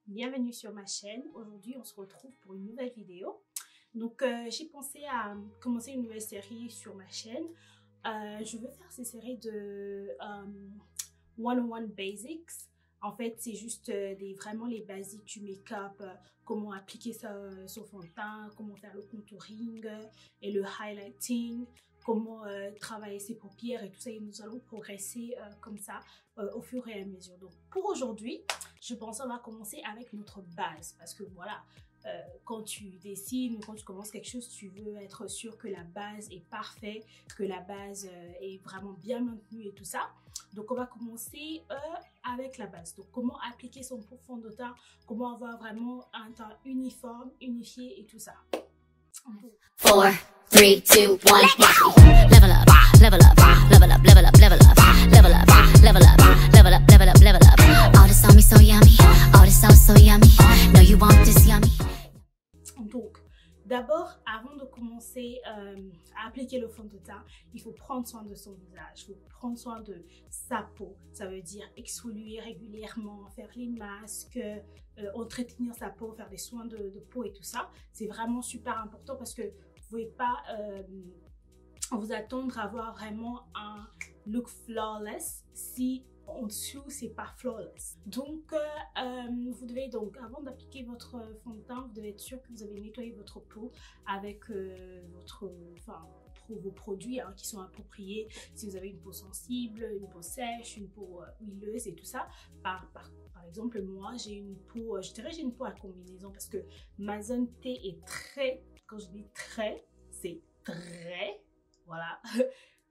bienvenue sur ma chaîne. Aujourd'hui, on se retrouve pour une nouvelle vidéo. Donc, j'ai pensé à commencer une nouvelle série sur ma chaîne. Je veux faire ces séries de 101 Basics. En fait, c'est juste vraiment les basiques du make-up, comment appliquer ça sur fond de teint, comment faire le contouring et le highlighting, comment travailler ses paupières et tout ça. Et nous allons progresser comme ça au fur et à mesure. Donc, pour aujourd'hui, je pense qu'on va commencer avec notre base parce que voilà, quand tu dessines ou quand tu commences quelque chose, tu veux être sûr que la base est parfaite, que la base est vraiment bien maintenue et tout ça. Donc, on va commencer avec la base. Donc, comment appliquer son fond de teint, comment avoir vraiment un teint uniforme, unifié et tout ça. 4, 3, 2, 1. Level up, level up, level up, level up, level up, level up, level up, level up, level up, level up. All this on me so yummy, all this sauce so yummy. No, you want this yummy. Donc, d'abord, avant de commencer à appliquer le fond de teint, il faut prendre soin de son visage, il faut prendre soin de sa peau. Ça veut dire exfolier régulièrement, faire les masques, entretenir sa peau, faire des soins de peau et tout ça. C'est vraiment super important parce que vous ne pouvez pas vous attendre à avoir vraiment un look flawless si en dessous c'est pas flawless. Donc vous devez donc, avant d'appliquer votre fond de teint, vous devez être sûr que vous avez nettoyé votre peau avec vos produits qui sont appropriés. Si vous avez une peau sensible, une peau sèche, une peau huileuse et tout ça. Par exemple, moi j'ai une peau, je dirais j'ai une peau à combinaison parce que ma zone T est très, quand je dis très, c'est très, voilà,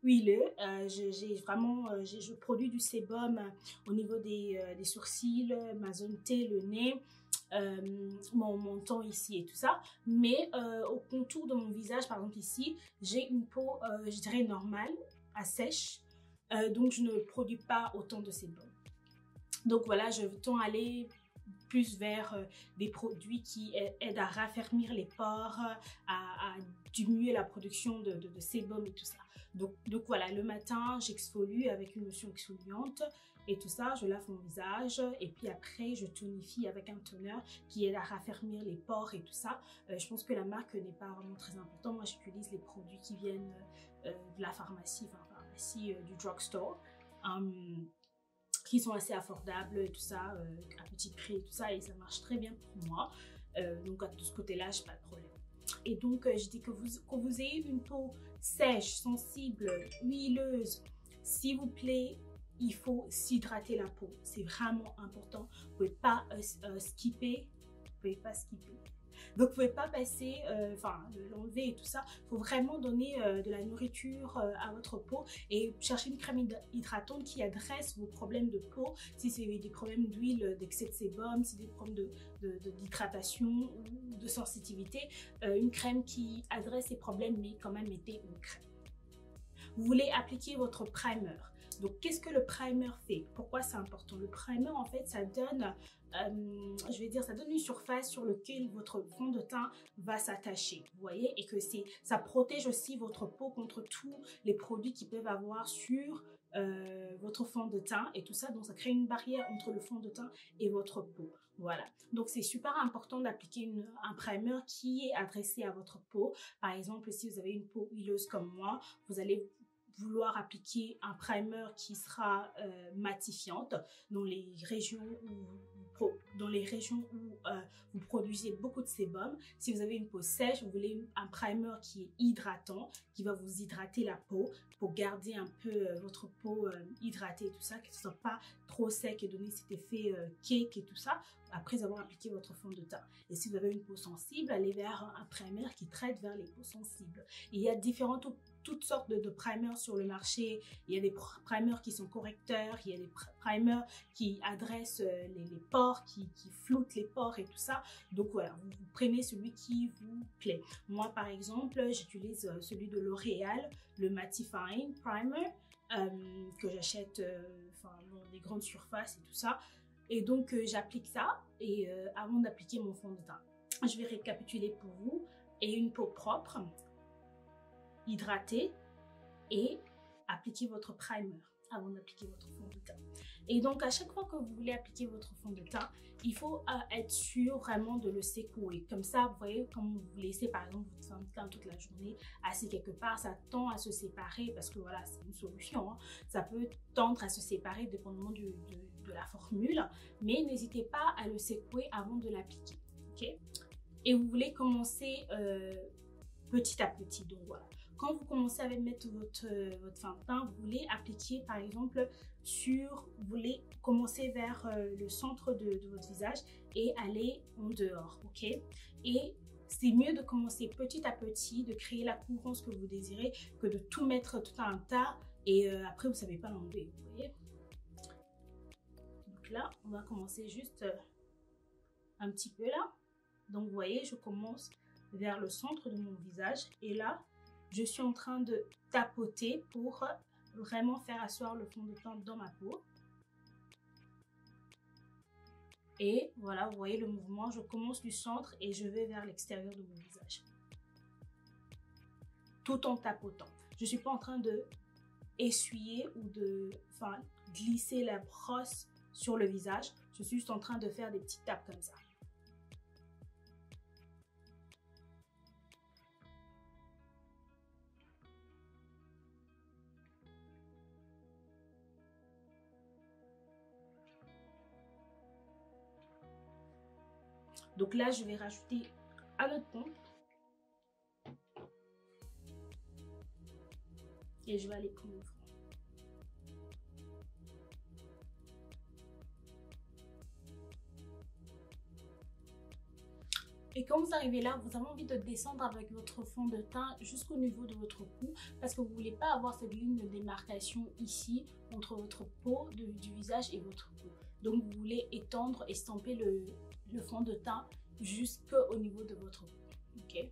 huileux. Je produis du sébum au niveau des sourcils, ma zone T, le nez, mon menton ici et tout ça. Mais au contour de mon visage, par exemple ici, j'ai une peau, je dirais normale, à sèche. Donc je ne produis pas autant de sébum. Donc voilà, je tends à aller plus vers des produits qui aident à raffermir les pores, à diminuer la production de sébum et tout ça. Donc voilà, le matin, j'exfolie avec une lotion exfoliante et tout ça, je lave mon visage et puis après, je tonifie avec un toner qui aide à raffermir les pores et tout ça. Je pense que la marque n'est pas vraiment très importante. Moi, j'utilise les produits qui viennent de la pharmacie, du drugstore. Qui sont assez affordables et tout ça, à petit prix et tout ça, et ça marche très bien pour moi. Donc de ce côté-là, j'ai pas de problème. Et donc je dis que vous ayez une peau sèche, sensible, huileuse, s'il vous plaît, il faut s'hydrater la peau. C'est vraiment important. Vous pouvez pas skipper. Vous pouvez pas skipper. Donc, vous ne pouvez pas passer, l'enlever et tout ça. Il faut vraiment donner de la nourriture à votre peau et chercher une crème hydratante qui adresse vos problèmes de peau. Si c'est des problèmes d'huile, d'excès de sébum, si c'est des problèmes d'hydratation ou de sensibilité, une crème qui adresse ces problèmes, mais quand même mettez une crème. Vous voulez appliquer votre primer. Donc, qu'est-ce que le primer fait? Pourquoi c'est important? Le primer, en fait, ça donne, ça donne une surface sur laquelle votre fond de teint va s'attacher, vous voyez? Et que ça protège aussi votre peau contre tous les produits qui peuvent avoir sur votre fond de teint et tout ça. Donc, ça crée une barrière entre le fond de teint et votre peau. Voilà. Donc, c'est super important d'appliquer un primer qui est adressé à votre peau. Par exemple, si vous avez une peau huileuse comme moi, vous allez vouloir appliquer un primer qui sera matifiante dans les régions où vous produisez beaucoup de sébum. Si vous avez une peau sèche, vous voulez un primer qui est hydratant, qui va vous hydrater la peau pour garder un peu votre peau hydratée et tout ça, que ce ne soit pas trop sec et donner cet effet cake et tout ça après avoir appliqué votre fond de teint. Et si vous avez une peau sensible, allez vers un primer qui traite vers les peaux sensibles. Et il y a toutes sortes de primers sur le marché. Il y a des primers qui sont correcteurs, il y a des primers qui adressent les pores, qui floutent les pores et tout ça. Donc voilà, vous prenez celui qui vous plaît. Moi par exemple, j'utilise celui de L'Oréal, le Mattifying Primer, que j'achète dans des grandes surfaces et tout ça. Et donc j'applique ça et avant d'appliquer mon fond de teint, je vais récapituler pour vous. Et une peau propre, hydratée et appliquez votre primer. avant d'appliquer votre fond de teint. Et donc à chaque fois que vous voulez appliquer votre fond de teint, il faut être sûr vraiment de le secouer. Comme ça, vous voyez, quand vous laissez par exemple votre fond de teint toute la journée assis quelque part, ça tend à se séparer parce que voilà, c'est une solution. Hein. Ça peut tendre à se séparer dépendamment de la formule, mais n'hésitez pas à le secouer avant de l'appliquer. Okay? Et vous voulez commencer petit à petit. Donc voilà. Quand vous commencez à mettre votre fond de teint, vous voulez appliquer par exemple vous voulez commencer vers le centre de votre visage et aller en dehors, ok? Et c'est mieux de commencer petit à petit, de créer la couvrance que vous désirez, que de tout mettre tout à un tas et après vous ne savez pas l'enlever, vous voyez? Donc là, on va commencer juste un petit peu là. Donc vous voyez, je commence vers le centre de mon visage et là, je suis en train de tapoter pour vraiment faire asseoir le fond de teint dans ma peau. Et voilà, vous voyez le mouvement, je commence du centre et je vais vers l'extérieur de mon visage. Tout en tapotant. Je ne suis pas en train de essuyer ou de glisser la brosse sur le visage. Je suis juste en train de faire des petites tapes comme ça. Donc là, je vais rajouter un autre ton. Et je vais aller prendre le front. Et quand vous arrivez là, vous avez envie de descendre avec votre fond de teint jusqu'au niveau de votre cou parce que vous ne voulez pas avoir cette ligne de démarcation ici entre votre peau du visage et votre cou. Donc vous voulez étendre, estamper le fond de teint jusqu'au niveau de votre cou. Ok.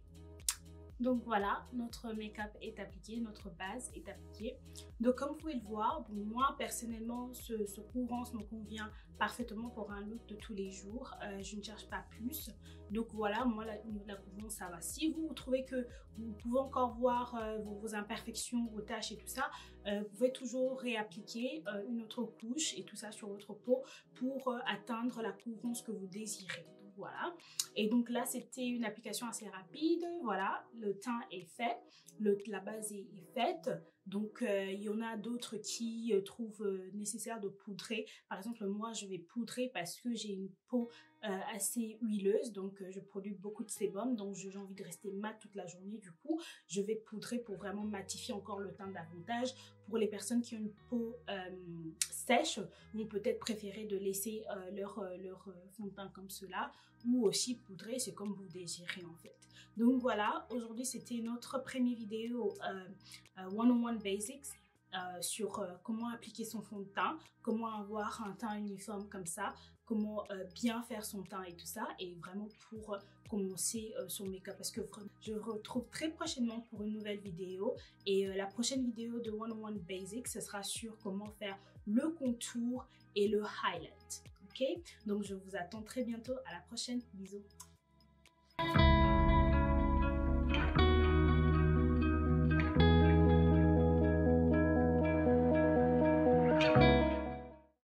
Donc voilà, notre make-up est appliqué, notre base est appliquée. Donc comme vous pouvez le voir, bon, moi personnellement, ce couvrance me convient parfaitement pour un look de tous les jours. Je ne cherche pas plus. Donc voilà, moi la couvrance ça va. Si vous trouvez que vous pouvez encore voir vos imperfections, vos taches et tout ça, vous pouvez toujours réappliquer une autre couche et tout ça sur votre peau pour atteindre la couvrance que vous désirez. Voilà, et donc là c'était une application assez rapide. Voilà, le teint est fait, la base est faite. Donc il y en a d'autres qui trouvent nécessaire de poudrer. Par exemple, moi je vais poudrer parce que j'ai une peau assez huileuse, donc je produis beaucoup de sébum, donc j'ai envie de rester mat toute la journée. Du coup, je vais poudrer pour vraiment matifier encore le teint davantage. Pour les personnes qui ont une peau sèche, vont peut-être préférer de laisser leur fond de teint comme cela, ou aussi poudrer, c'est comme vous désirez en fait. Donc voilà, aujourd'hui c'était notre première vidéo 101 Basics sur comment appliquer son fond de teint, comment avoir un teint uniforme comme ça, comment bien faire son teint et tout ça, et vraiment pour commencer son make-up, parce que je vous retrouve très prochainement pour une nouvelle vidéo, et la prochaine vidéo de 101 Basics, ce sera sur comment faire le contour et le highlight. Ok, donc je vous attends très bientôt. À la prochaine. Bisous.